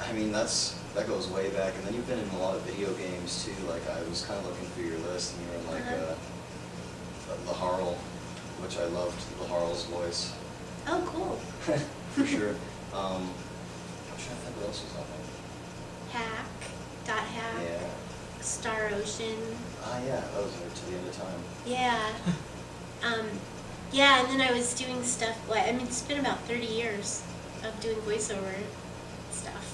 I mean, that goes way back, and then you've been in a lot of video games too. Like, I was kind of looking through your list, and you were in like the Harl, which I loved, the Harl's voice. Oh, cool. For sure. I'm trying to think what else was on there. Hack, Dot Hack, Yeah. Star Ocean. Ah, yeah, that was there to the end of time. Yeah. Yeah, and then I was doing stuff, well, I mean, it's been about 30 years of doing voiceover stuff.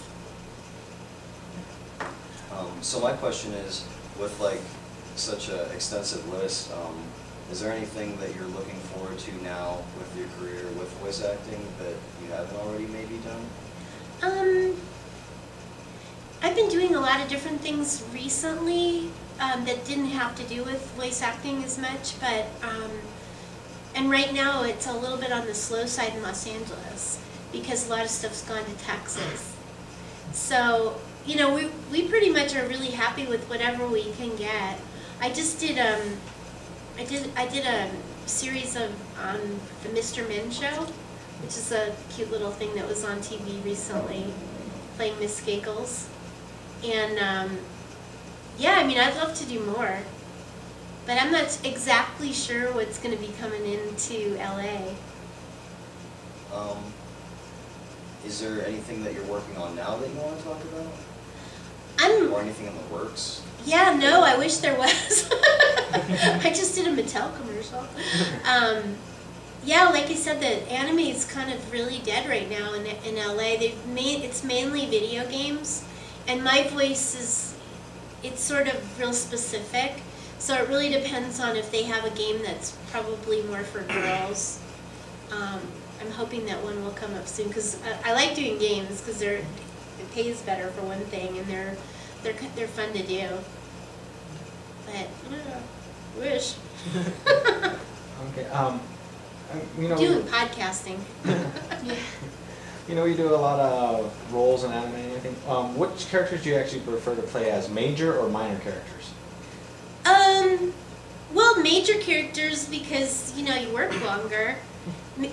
So my question is, with like such an extensive list, is there anything that you're looking forward to now with your career with voice acting that you haven't already maybe done? I've been doing a lot of different things recently that didn't have to do with voice acting as much, but and right now it's a little bit on the slow side in Los Angeles because a lot of stuff's gone to Texas. So, you know, we pretty much are really happy with whatever we can get. I just did I did a series on the Mr. Men show, which is a cute little thing that was on TV recently, playing Miss Giggles. And yeah, I mean, I'd love to do more, but I'm not exactly sure what's going to be coming into LA. Is there anything that you're working on now that you want to talk about? Or anything in the works? Yeah, no, I wish there was. I just did a Mattel commercial. Yeah, like I said, the anime is kind of really dead right now in LA. It's mainly video games, and my voice it's sort of real specific. So it really depends on if they have a game that's probably more for girls. I'm hoping that one will come up soon because I like doing games because it pays better for one thing, and they're fun to do. But yeah, wish. Okay. You know, doing podcasting. Yeah. You know, you do a lot of roles in anime and everything. Which characters do you actually prefer to play as, major or minor characters? Well, major characters because, you know, you work longer.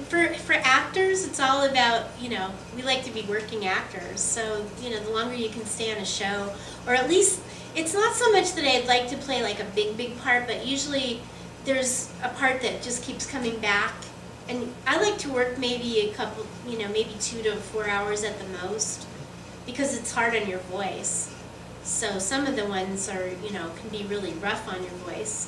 For actors, it's all about, you know, we like to be working actors. So, you know, the longer you can stay on a show, or at least, it's not so much that I'd like to play like a big part, but usually there's a part that just keeps coming back. And I like to work maybe a couple, you know, maybe 2 to 4 hours at the most, because it's hard on your voice. So some of the ones are, you know, can be really rough on your voice.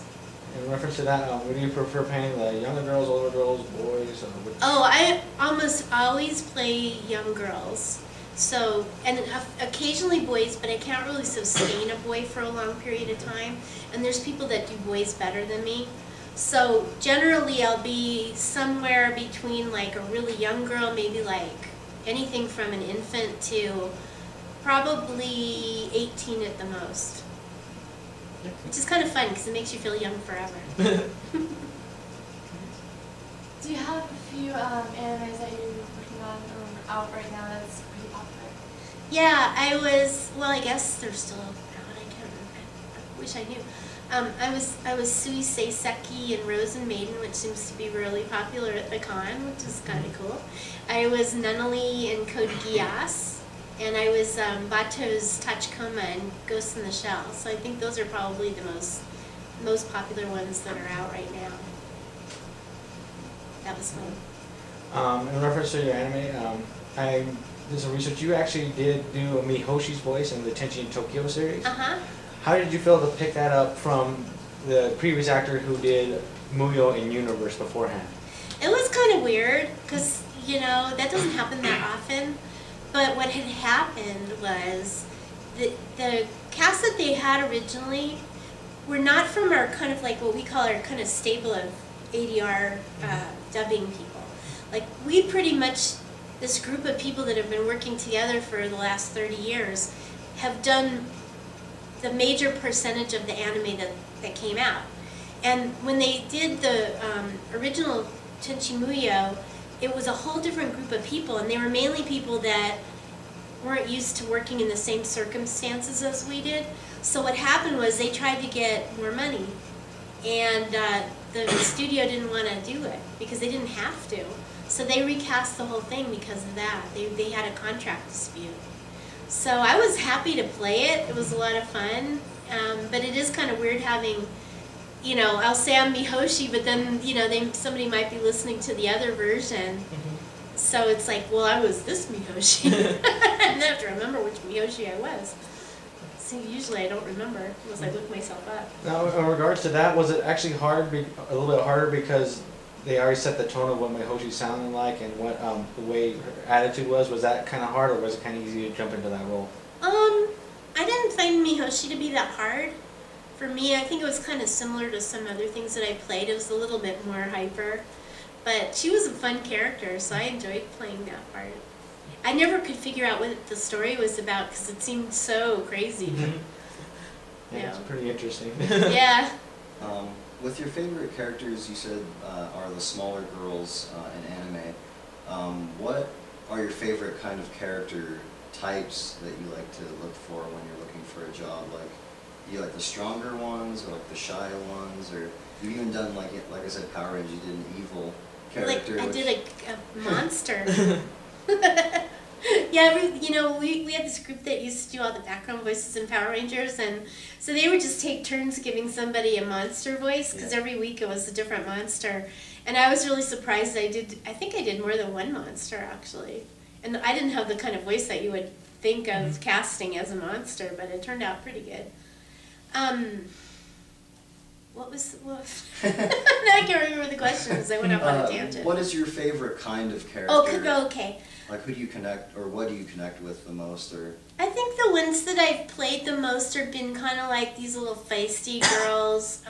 In reference to that, would you prefer playing the younger girls, older girls, boys? Oh, I almost always play young girls. So, and occasionally boys, but I can't really sustain a boy for a long period of time. And there's people that do boys better than me. So generally I'll be somewhere between like a really young girl, maybe like anything from an infant to probably 18 at the most. Which is kind of fun because it makes you feel young forever. Do you have a few animes that you're working on or out right now that's pretty popular? Yeah, well, I guess they're still out. I can't remember. I wish I knew. I was Sui Seiseki and Rosen Maiden, which seems to be really popular at the con, which is kind of cool. I was Nunnally and Code Geass. And I was Bato's Tachikoma and Ghost in the Shell. So I think those are probably the most popular ones that are out right now. That was fun. In reference to your anime, I did some research. You actually did do Mihoshi's voice in the Tenchi Tokyo series. Uh-huh. How did you feel to pick that up from the previous actor who did Muyo in Universe beforehand? It was kind of weird because, you know, that doesn't happen that often. But what had happened was the cast that they had originally were not from our kind of like what we call our kind of stable of ADR dubbing people. Like we pretty much, this group of people that have been working together for the last 30 years have done the major percentage of the anime that came out. And when they did the original Tenchi Muyo, it was a whole different group of people, and they were mainly people that weren't used to working in the same circumstances as we did. So what happened was they tried to get more money, and the studio didn't want to do it because they didn't have to. So they recast the whole thing because of that. They had a contract dispute. So I was happy to play it. It was a lot of fun. But it is kind of weird having, you know, I'll say I'm Mihoshi, but then, you know, somebody might be listening to the other version. So it's like, well, I was this Mihoshi. I didn't have to remember which Mihoshi I was. So usually I don't remember unless I look myself up. Now, in regards to that, was it actually hard, a little bit harder because they already set the tone of what Mihoshi sounded like and what the way her attitude was? Was that kind of hard, or was it kind of easy to jump into that role? I didn't find Mihoshi to be that hard. For me, I think it was kind of similar to some other things that I played. It was a little bit more hyper. But she was a fun character, so I enjoyed playing that part. I never could figure out what the story was about because it seemed so crazy. Yeah, it's pretty interesting. Yeah. With your favorite characters, you said are the smaller girls in anime. What are your favorite kind of character types that you like to look for when you're looking for a job? Like, you like the stronger ones, or like the shy ones, or you've even done like I said, Power Rangers. You did an evil character. Like I did a monster. Yeah, you know, we had this group that used to do all the background voices in Power Rangers, and so they would just take turns giving somebody a monster voice, because every week it was a different monster. And I was really surprised. I think I did more than one monster, actually. And I didn't have the kind of voice that you would think of casting as a monster, but it turned out pretty good. What now I can't remember the question because I went off on a tangent. What is your favorite kind of character? Oh, okay. Like, who do you connect, or what do you connect with the most, or? I think the ones that I've played the most have been kind of like these little feisty girls.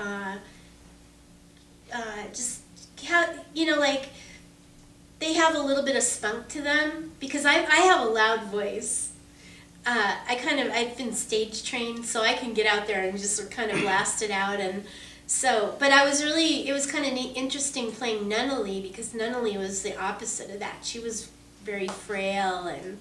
Just you know, like they have a little bit of spunk to them because I have a loud voice. I've been stage trained, so I can get out there and just kind of blast it out. And so, but it was kind of interesting playing Nunnally, because Nunnally was the opposite of that. She was very frail and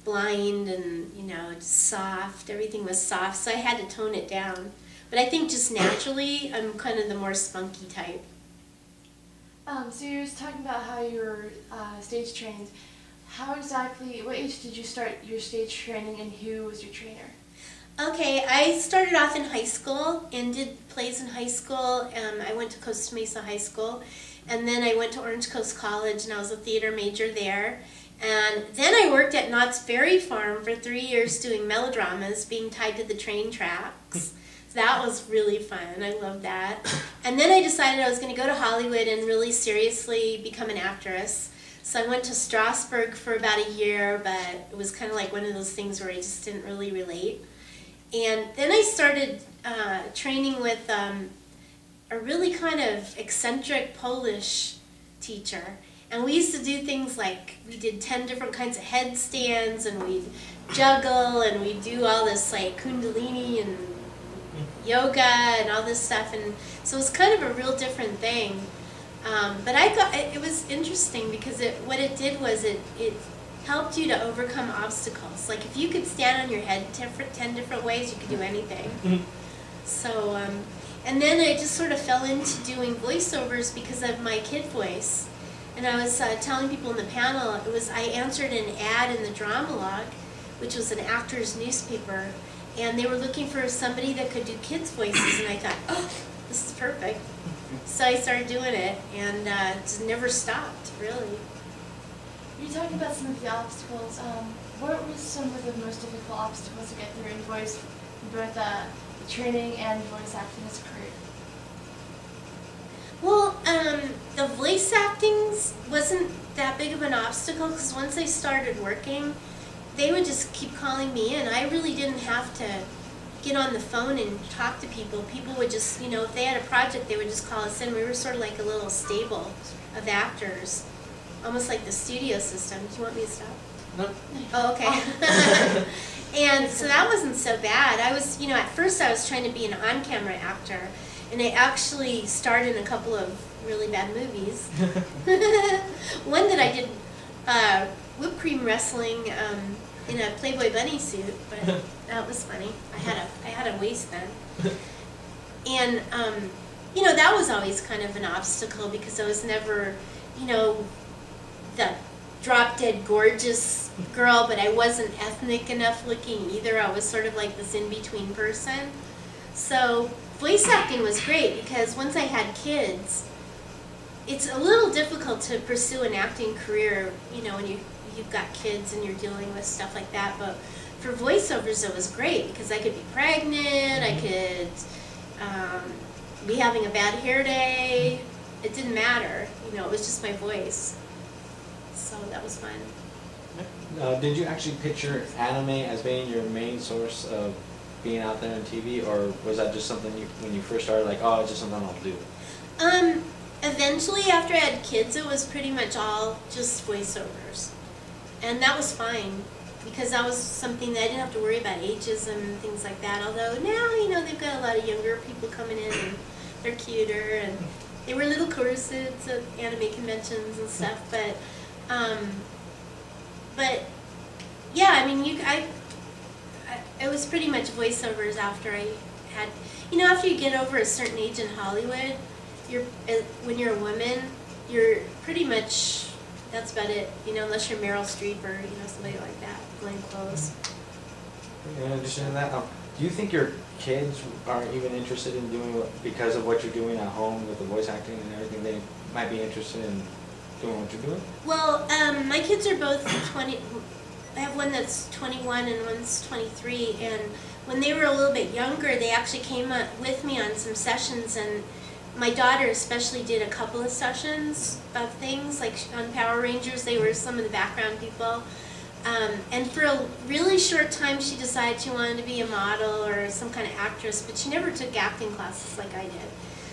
blind and, you know, just soft. Everything was soft, so I had to tone it down. But I think just naturally, I'm kind of the more spunky type. So you were talking about how you were stage trained. What age did you start your stage training, and who was your trainer? Okay, I started off in high school and did plays in high school. I went to Costa Mesa High School, and then I went to Orange Coast College, and I was a theater major there. And then I worked at Knott's Berry Farm for 3 years doing melodramas, being tied to the train tracks. So that was really fun. I loved that. And then I decided I was going to go to Hollywood and really seriously become an actress. So I went to Strasbourg for about a year, but it was kind of like one of those things where I just didn't really relate. And then I started training with a really kind of eccentric Polish teacher. And we used to do things like, we did 10 different kinds of headstands, and we'd juggle, and we'd do all this like kundalini and yoga and all this stuff. And so it was kind of a real different thing. But it was interesting because what it did was it helped you to overcome obstacles. Like if you could stand on your head 10 different ways, you could do anything. So, and then I just sort of fell into doing voiceovers because of my kid voice. And I was telling people in the panel, I answered an ad in the Drama Log, which was an actor's newspaper, and they were looking for somebody that could do kids' voices, and I thought, oh, this is perfect. So I started doing it, and just never stopped, really. You talked about some of the obstacles. What were some of the most difficult obstacles to get through in voice, both training and voice acting as a career? Well, the voice acting wasn't that big of an obstacle because once I started working, they would just keep calling me in. I really didn't have to get on the phone and talk to people. People would just, you know, if they had a project, they would just call us in. We were sort of like a little stable of actors, almost like the studio system. Do you want me to stop? No. Oh, okay. And so that wasn't so bad. I was, you know, at first I was trying to be an on-camera actor, and I actually starred in a couple of really bad movies. One that I did whipped cream wrestling in a Playboy bunny suit, but that was funny. I had a waistband. And, you know, that was always kind of an obstacle because I was never, you know, the drop-dead gorgeous girl, but I wasn't ethnic enough looking either. I was sort of like this in-between person. So voice acting was great because once I had kids, it's a little difficult to pursue an acting career, you know, when you've got kids and you're dealing with stuff like that. But for voiceovers, it was great because I could be pregnant, I could be having a bad hair day. It didn't matter, you know, it was just my voice. So that was fun. Did you actually picture anime as being your main source of being out there on TV, or was that just something when you first started, like, oh, it's just something I'll do? Eventually, after I had kids, it was pretty much all just voiceovers. And that was fine, because that was something that I didn't have to worry about ageism and things like that. Although now, you know, they've got a lot of younger people coming in, and they're cuter, and they wear little corsets at anime conventions and stuff. But yeah, I mean, it was pretty much voiceovers after I had, you know, after you get over a certain age in Hollywood, when you're a woman, you're pretty much, that's about it, you know, unless you're Meryl Streep or, you know, somebody like that, Glenn Close. In addition to that, do you think your kids are even interested in doing because of what you're doing at home with the voice acting and everything, they might be interested in doing what you're doing? Well, my kids are both 20, I have one that's 21 and one's 23, and when they were a little bit younger, they actually came up with me on some sessions, and my daughter especially did a couple of sessions of things, like on Power Rangers, they were some of the background people. And for a really short time, she decided she wanted to be a model or some kind of actress, but she never took acting classes like I did.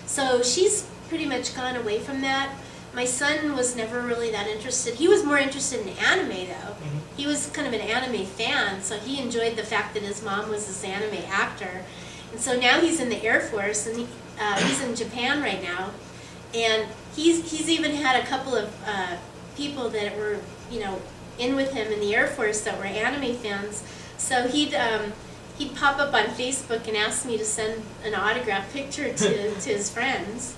So she's pretty much gone away from that. My son was never really that interested. He was more interested in anime, though. Mm-hmm. He was kind of an anime fan, so he enjoyed the fact that his mom was this anime actor. And so now he's in the Air Force, and he's in Japan right now. And he's even had a couple of people that were, you know, in with him in the Air Force that were anime fans. So he'd pop up on Facebook and ask me to send an autographed picture to his friends,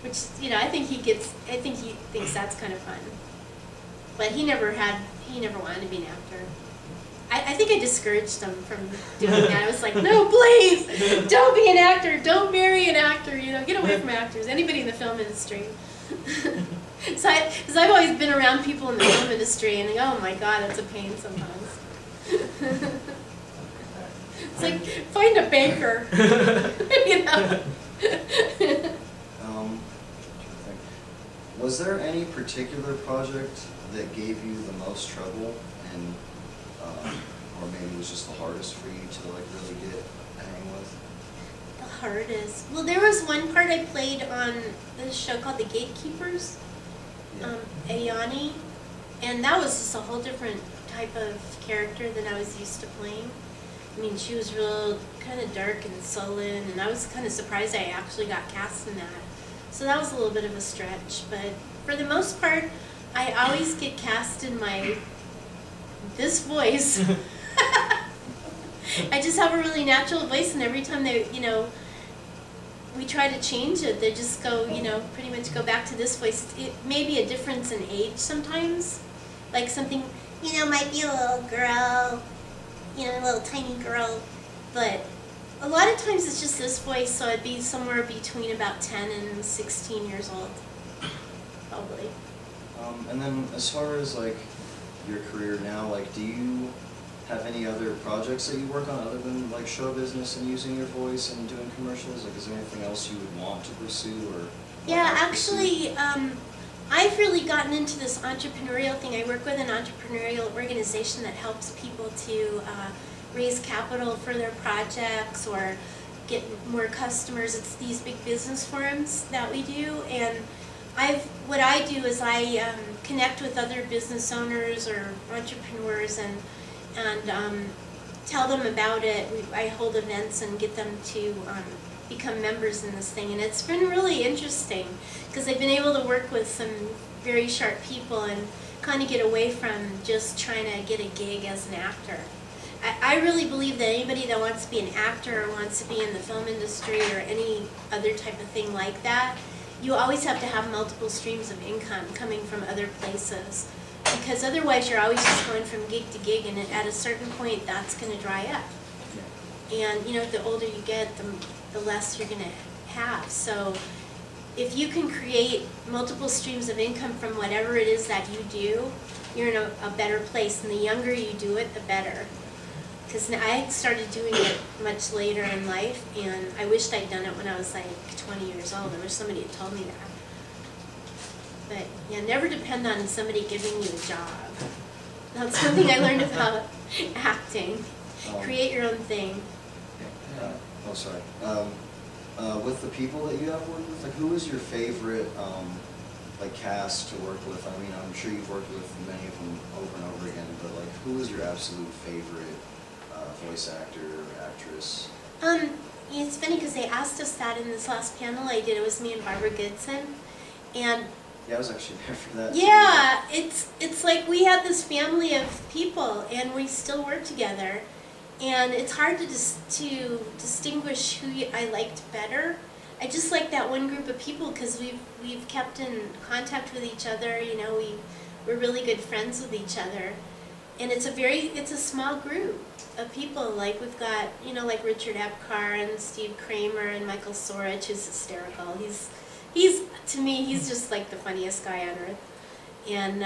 which, you know, I think he thinks that's kind of fun. But he never wanted to be an actor. I think I discouraged him from doing that. I was like, no, please, don't be an actor, don't marry an actor, you know, get away from actors, anybody in the film industry. Because I've always been around people in the film industry, and oh my God, it's a pain sometimes. It's like, find a banker, you know. Was there any particular project that gave you the most trouble, and or maybe it was just the hardest for you to like really get a hang with? The hardest? Well, there was one part I played on this show called The Gatekeepers, Ayani, and that was just a whole different type of character than I was used to playing. I mean, she was real kind of dark and sullen, and I was kind of surprised I actually got cast in that. So that was a little bit of a stretch, but for the most part, I always get cast in this voice. I just have a really natural voice, and every time they, you know, we try to change it, they just go, you know, pretty much go back to this voice. It may be a difference in age sometimes, like something, you know, might be a little girl, you know, a little tiny girl, but a lot of times it's just this voice, so it'd be somewhere between about 10 and 16 years old, probably. And then as far as like your career now, like do you have any other projects that you work on other than like show business and using your voice and doing commercials? Like is there anything else you would want to pursue or? Yeah, actually, I've really gotten into this entrepreneurial thing. I work with an entrepreneurial organization that helps people to raise capital for their projects or get more customers. It's these big business forums that we do, and what I do is I connect with other business owners or entrepreneurs and tell them about it. I hold events and get them to become members in this thing, and it's been really interesting because I've been able to work with some very sharp people and kind of get away from just trying to get a gig as an actor. I really believe that anybody that wants to be an actor or wants to be in the film industry or any other type of thing like that, you always have to have multiple streams of income coming from other places. because otherwise you're always just going from gig to gig, and at a certain point that's going to dry up. And you know, the older you get, the less you're going to have. So if you can create multiple streams of income from whatever it is that you do, you're in a better place. And the younger you do it, the better. Because I started doing it much later in life, and I wished I'd done it when I was like 20 years old. I wish somebody had told me that. But yeah, never depend on somebody giving you a job. That's something I learned about acting. Create your own thing. Oh, sorry. With the people that you have worked with, like, who is your favorite, like, cast to work with? I mean, I'm sure you've worked with many of them over and over again, but, like, who is your absolute favorite voice actor or actress? It's funny because they asked us that in this last panel I did. It was me and Barbara Goodson, and yeah, I was actually there for that. Yeah, it's like we have this family of people, and we still work together. And it's hard to distinguish who I liked better. I just like that one group of people because we've kept in contact with each other. You know, we're really good friends with each other, and it's a small group of people. Like we've got, you know, like Richard Epcar and Steve Kramer and Michael Sorich, who's hysterical. He's to me, he's just like the funniest guy on earth. And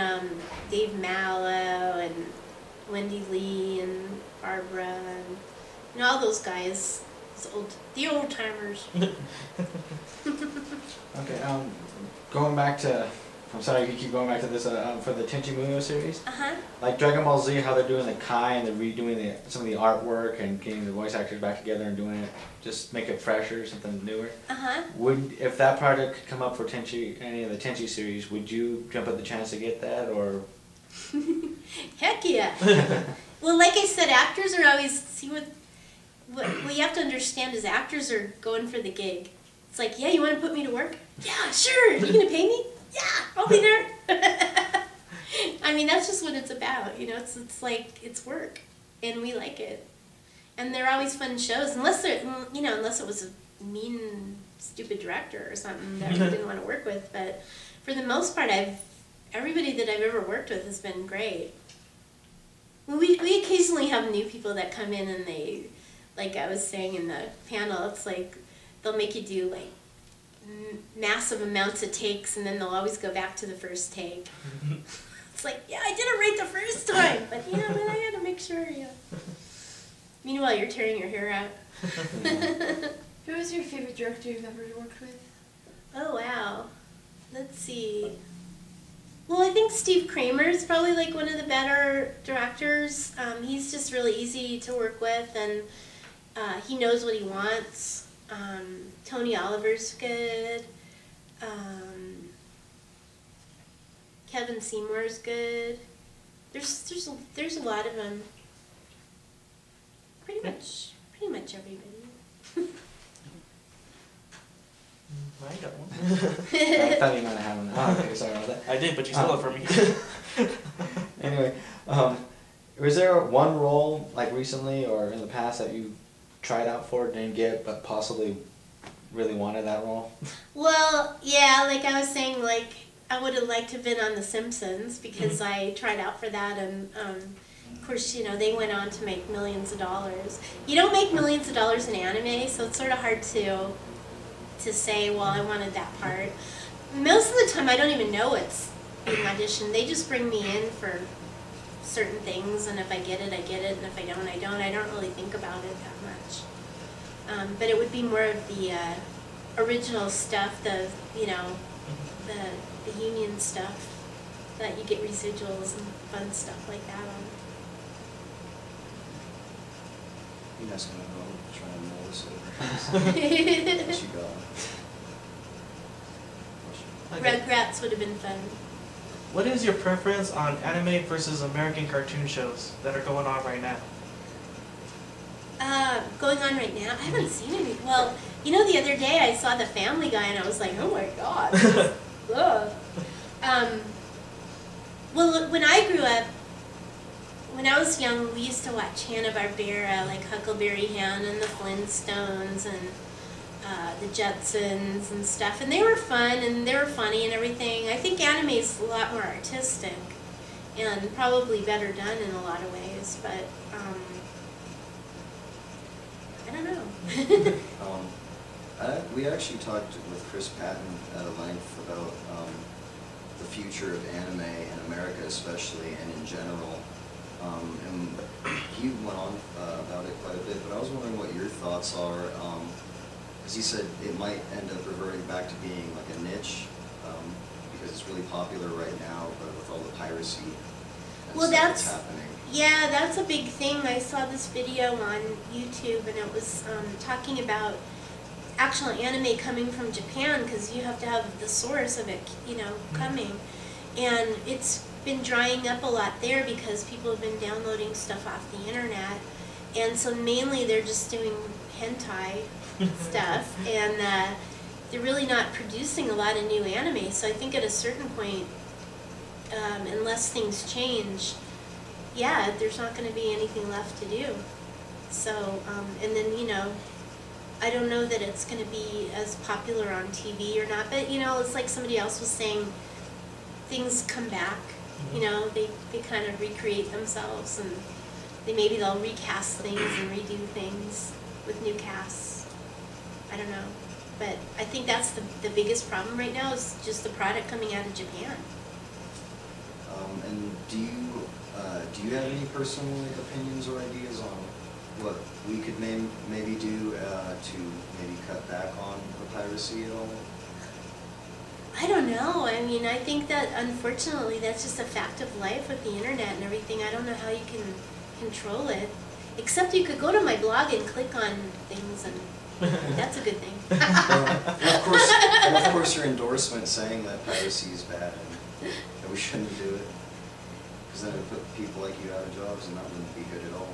Dave Mallow and Wendy Lee and Barbara and you know, all those guys, the old timers. Okay, going back to, I'm sorry you keep going back to this, for the Tenchi Movies series. Like Dragon Ball Z, how they're doing the Kai and they're redoing some of the artwork and getting the voice actors back together and doing it, just make it fresher, something newer. If that project could come up for Tenchi, any of the Tenchi series, would you jump at the chance to get that, or? Heck yeah. Well, like I said, actors are always, what you have to understand is actors are going for the gig. It's like, yeah, you want to put me to work? Yeah, sure. Are you going to pay me? Yeah, I'll be there. I mean, that's just what it's about. You know, it's like, it's work, and we like it. And they're always fun shows, unless it was a mean, stupid director or something that we didn't want to work with. But for the most part, everybody that I've ever worked with has been great. We occasionally have new people that come in and they, like I was saying in the panel, it's like they'll make you do like massive amounts of takes and then they'll always go back to the first take. It's like, yeah, I did it right the first time, but yeah, but I had to make sure, yeah. Meanwhile, you're tearing your hair out. Who is your favorite director you've ever worked with? Oh, wow. Let's see. Well, I think Steve Kramer is probably like one of the better directors. He's just really easy to work with, and he knows what he wants. Tony Oliver's good. Kevin Seymour's good. There's a lot of them. Pretty much everybody. I got one. I thought you might have one. Oh, okay, sorry about that. I did, but you stole it from me. Anyway, was there one role, like recently or in the past, that you tried out for, didn't get, but possibly really wanted that role? Well, yeah, like I was saying, like I would have liked to have been on The Simpsons because I tried out for that, and of course, you know, they went on to make millions of dollars. You don't make millions of dollars in anime, so it's sort of hard to say, well, I wanted that part. Most of the time, I don't even know what's being auditioned. They just bring me in for certain things, and if I get it, I get it, and if I don't, I don't. I don't really think about it that much. But it would be more of the original stuff, the union stuff that you get residuals and fun stuff like that on. You're just gonna go try and mull this over. What you got? Rugrats would have been fun. What is your preference on anime versus American cartoon shows that are going on right now? Going on right now? I haven't seen any. Well, you know, the other day I saw The Family Guy and I was like, oh my god. Ugh. Well, when I grew up, when I was young, we used to watch Hanna-Barbera, like Huckleberry Hound and the Flintstones and the Jetsons and stuff, and they were fun and they were funny and everything. I think anime is a lot more artistic, and probably better done in a lot of ways, but I don't know. We actually talked with Chris Patton at length about the future of anime in America especially, and in general. And he went on about it quite a bit, but I was wondering what your thoughts are, because he said it might end up reverting back to being like a niche, because it's really popular right now, but with all the piracy and Well, stuff that's happening. Yeah, that's a big thing. I saw this video on YouTube, and it was talking about actual anime coming from Japan, because you have to have the source of it, you know, coming. And it's been drying up a lot there because people have been downloading stuff off the internet. And so mainly they're just doing hentai stuff, and they're really not producing a lot of new anime. So I think at a certain point, unless things change, yeah, there's not going to be anything left to do. So, and then, you know, I don't know that it's going to be as popular on TV or not, but, you know, it's like somebody else was saying, things come back, you know, they kind of recreate themselves, and maybe they'll recast things and redo things with new casts. I don't know. But I think that's the biggest problem right now, is just the product coming out of Japan. And do you have any personal opinions or ideas on what we could maybe do to maybe cut back on the piracy at all? I don't know. I mean, I think that unfortunately that's just a fact of life with the internet and everything. I don't know how you can control it. Except you could go to my blog and click on things, and that's a good thing. And of course your endorsement saying that piracy is bad and that we shouldn't do it. Because then it would put people like you out of jobs, and that wouldn't be good at all.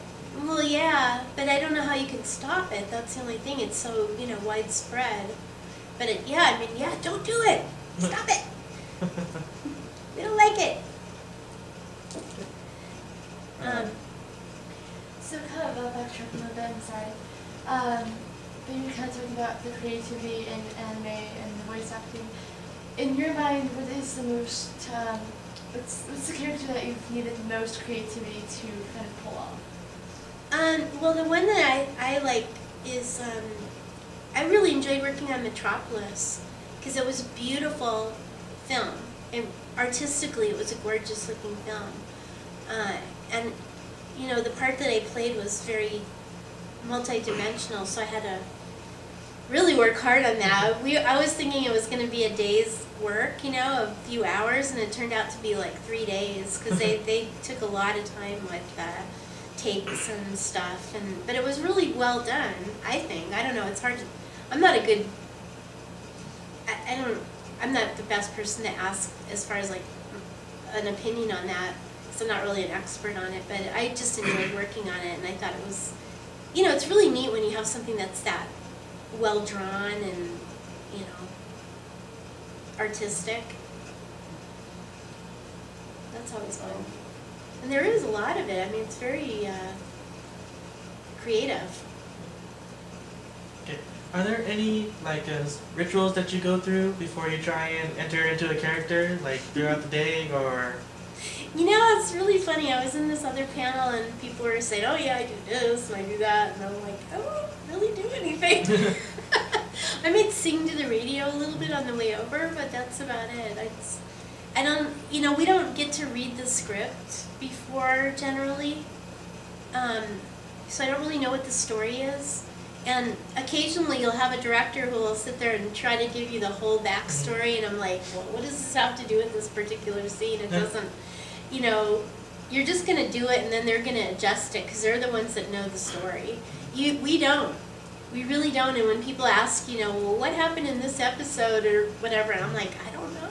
Well, yeah, but I don't know how you can stop it. That's the only thing. It's so, you know, widespread. But yeah, I mean, yeah, don't do it. Stop it. We don't like it. So kind of backtracking a little bit, I'm sorry. But you were kind of talking about the creativity in anime and the voice acting. In your mind, what is the most, what's the character that you've needed the most creativity to kind of pull off? Well, the one that I like is, I really enjoyed working on Metropolis, because it was a beautiful film, and artistically it was a gorgeous looking film. And, you know, the part that I played was very multi-dimensional, so I had to really work hard on that. I was thinking it was going to be a day's work, you know, a few hours, and it turned out to be like 3 days, because they took a lot of time with takes and stuff, but it was really well done, I think. I don't know, it's hard to, I'm not a good, I'm not the best person to ask as far as like an opinion on that, because I'm not really an expert on it, but I just enjoyed working on it, and I thought it was, you know, it's really neat when you have something that's that well drawn and, you know, artistic. That's always fun. And there is a lot of it. I mean, it's very creative. Okay. Are there any like rituals that you go through before you try and enter into a character, like throughout the day, or? You know, it's really funny. I was in this other panel, and people were saying, "Oh yeah, I do this and I do that," and I'm like, "I don't really do anything." I might sing to the radio a little bit on the way over, but that's about it. I don't, you know, we don't get to read the script before generally, so I don't really know what the story is. And occasionally you'll have a director who will sit there and try to give you the whole backstory, and I'm like, well, what does this have to do with this particular scene? It doesn't, you know, you're just going to do it, and then they're going to adjust it, because they're the ones that know the story. We don't. We really don't. And when people ask, you know, well, what happened in this episode or whatever, and I'm like, I don't know.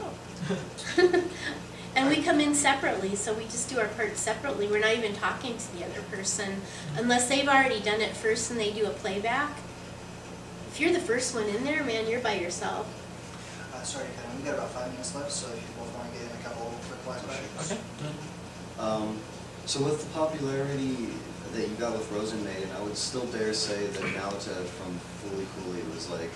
And we come in separately, so we just do our part separately. We're not even talking to the other person unless they've already done it first and they do a playback. If you're the first one in there, man, you're by yourself. Sorry to cut in. We've got about 5 minutes left, so if you both want to get in a couple quick flashbacks. Okay. So with the popularity that you got with Rosen Maiden, I would still dare say that Naota from Fooly Cooly was like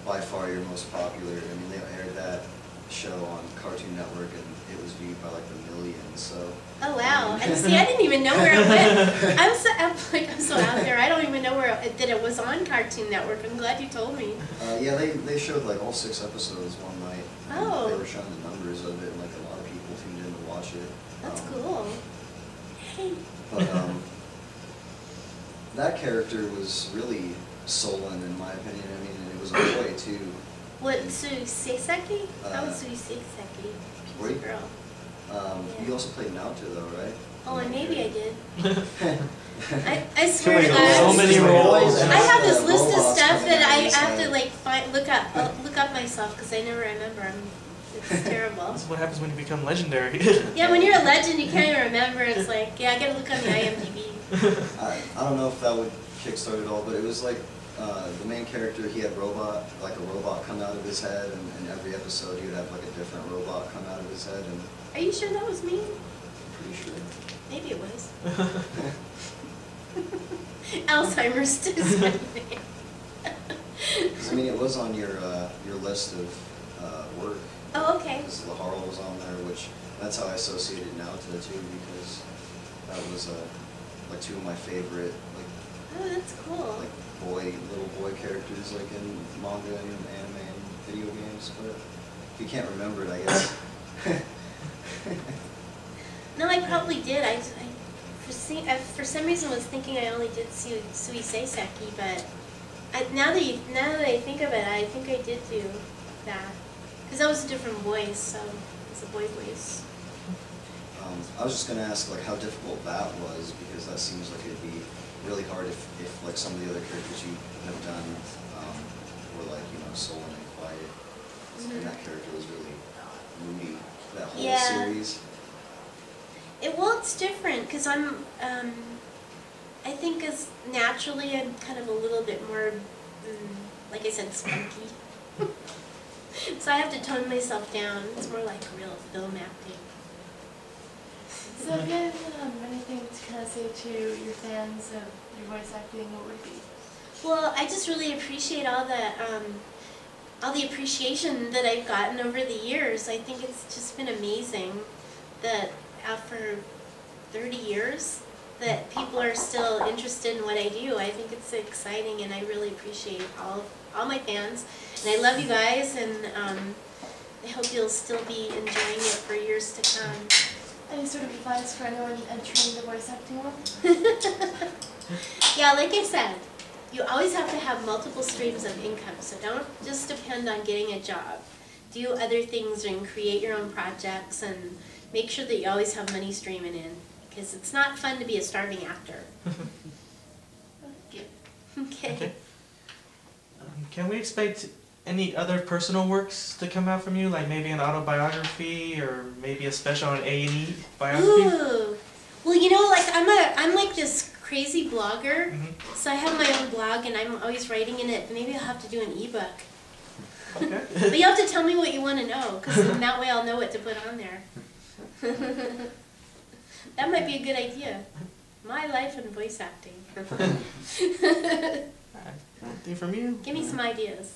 by far your most popular. I mean, they aired that show on Cartoon Network, and it was viewed by like the millions. So. Oh wow! And see, I didn't even know where it went. I'm so out there. I don't even know that it was on Cartoon Network. I'm glad you told me. Yeah, they showed like all 6 episodes one night. Oh. They were showing the numbers of it, and like a lot of people tuned in to watch it. That's cool. Hey. But that character was really sullen, in my opinion. I mean, and it was a boy too. What, Suiseki? That was Suiseki. Were you? Girl. You also played Naoto though, right? Oh, and maybe I did. I swear to So God. many roles. I have this list of stuff that I have to like look up myself because I never remember. It's terrible. That's what happens when you become legendary. Yeah, when you're a legend, you can't even remember. It's like, yeah, I gotta look on the IMDb. I don't know if that would kickstart it all, but it was like the main character, he had a robot come out of his head, and in every episode he would have like a different robot come out of his head. And Are you sure that was me? I'm pretty sure. Maybe it was. Alzheimer's disease. I mean, it was on your list of work. Oh, okay. Because Laharl was on there, which that's how I associated Naoto too, because that was like 2 of my favorite Oh, that's cool. like little boy characters like in manga and anime and video games. But if you can't remember it, I guess. No, I probably did. For some reason was thinking I only did Suiseki, but now that I think of it, I think I did do that. Because that was a different voice, so it's a boy voice. I was just going to ask like how difficult that was, because that seems like it'd be really hard if like some of the other characters you have done were like, you know, sullen and quiet. And that character was really moody, that whole series. It's different because I think as naturally I'm kind of a little bit more, like I said, spunky. So I have to tone myself down. It's more like real film acting. So if you had anything to kind of say to your fans of your voice acting, what would it be? Well, I just really appreciate all the appreciation that I've gotten over the years. I think it's just been amazing that after 30 years that people are still interested in what I do. I think it's exciting, and I really appreciate all my fans. And I love you guys, and I hope you'll still be enjoying it for years to come. Any sort of advice for anyone entering the voice acting world? Yeah, like I said, you always have to have multiple streams of income, so don't just depend on getting a job. Do other things and create your own projects, and make sure that you always have money streaming in, because it's not fun to be a starving actor. Okay. Can we expect any other personal works to come out from you, like maybe an autobiography or maybe a special on A&E biography? Ooh. Well, you know, like I'm like this crazy blogger, so I have my own blog and I'm always writing in it. Maybe I'll have to do an ebook. Okay. But you have to tell me what you want to know, because that way I'll know what to put on there. That might be a good idea. My life in voice acting. Anything from you? Give me some ideas.